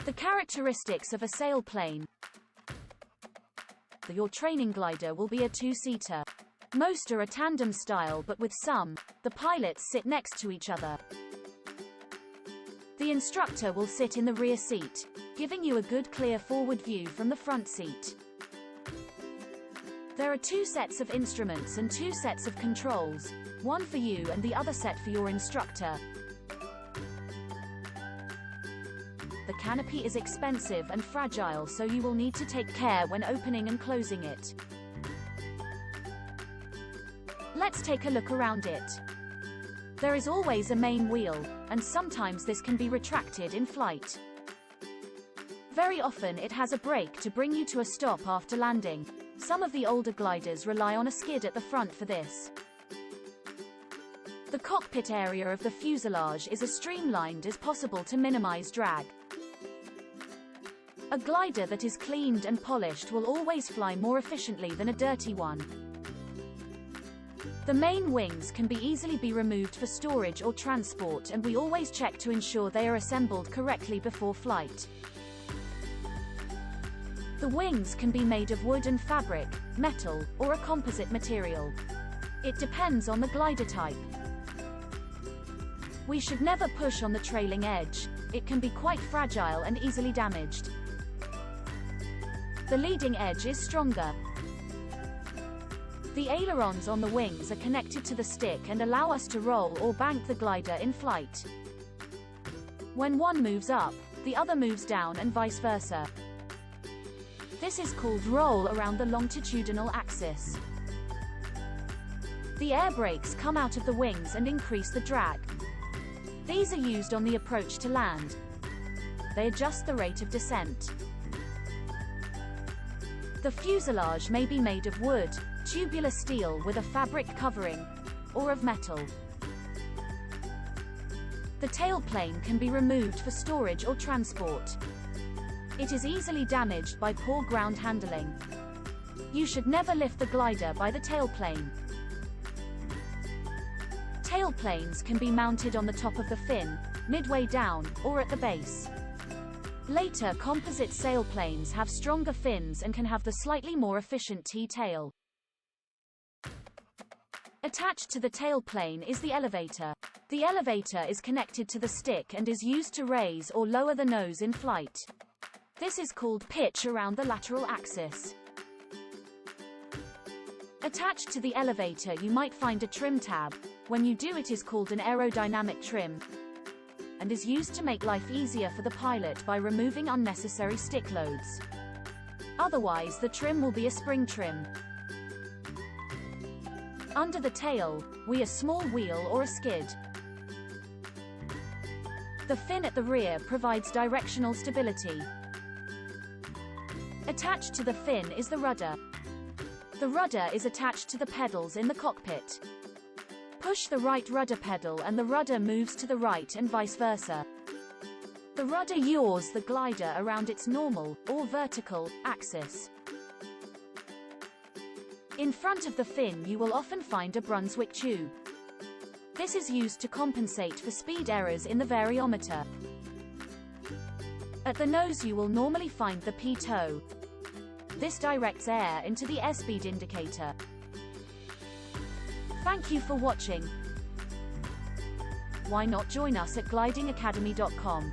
The characteristics of a sailplane. Your training glider will be a two-seater. Most are a tandem style, but with some, the pilots sit next to each other. The instructor will sit in the rear seat, giving you a good clear forward view from the front seat. There are two sets of instruments and two sets of controls, one for you and the other set for your instructor. The canopy is expensive and fragile, so you will need to take care when opening and closing it. Let's take a look around it. There is always a main wheel, and sometimes this can be retracted in flight. Very often it has a brake to bring you to a stop after landing. Some of the older gliders rely on a skid at the front for this. The cockpit area of the fuselage is as streamlined as possible to minimize drag. A glider that is cleaned and polished will always fly more efficiently than a dirty one. The main wings can easily be removed for storage or transport, and we always check to ensure they are assembled correctly before flight. The wings can be made of wood and fabric, metal, or a composite material. It depends on the glider type. We should never push on the trailing edge. It can be quite fragile and easily damaged. The leading edge is stronger. The ailerons on the wings are connected to the stick and allow us to roll or bank the glider in flight. When one moves up, the other moves down and vice versa. This is called roll around the longitudinal axis. The air brakes come out of the wings and increase the drag. These are used on the approach to land. They adjust the rate of descent. The fuselage may be made of wood, tubular steel with a fabric covering, or of metal. The tailplane can be removed for storage or transport. It is easily damaged by poor ground handling. You should never lift the glider by the tailplane. Tailplanes can be mounted on the top of the fin, midway down, or at the base. Later composite sailplanes have stronger fins and can have the slightly more efficient T-tail. Attached to the tailplane is the elevator. The elevator is connected to the stick and is used to raise or lower the nose in flight. This is called pitch around the lateral axis. Attached to the elevator you might find a trim tab. When you do, it is called an aerodynamic trim, and is used to make life easier for the pilot by removing unnecessary stick loads. Otherwise, the trim will be a spring trim. Under the tail, a small wheel or a skid. The fin at the rear provides directional stability. Attached to the fin is the rudder. The rudder is attached to the pedals in the cockpit. Push the right rudder pedal and the rudder moves to the right and vice versa. The rudder yaws the glider around its normal, or vertical, axis. In front of the fin you will often find a Brunswick tube. This is used to compensate for speed errors in the variometer. At the nose you will normally find the pitot. This directs air into the airspeed indicator. Thank you for watching. Why not join us at glidingacademy.com?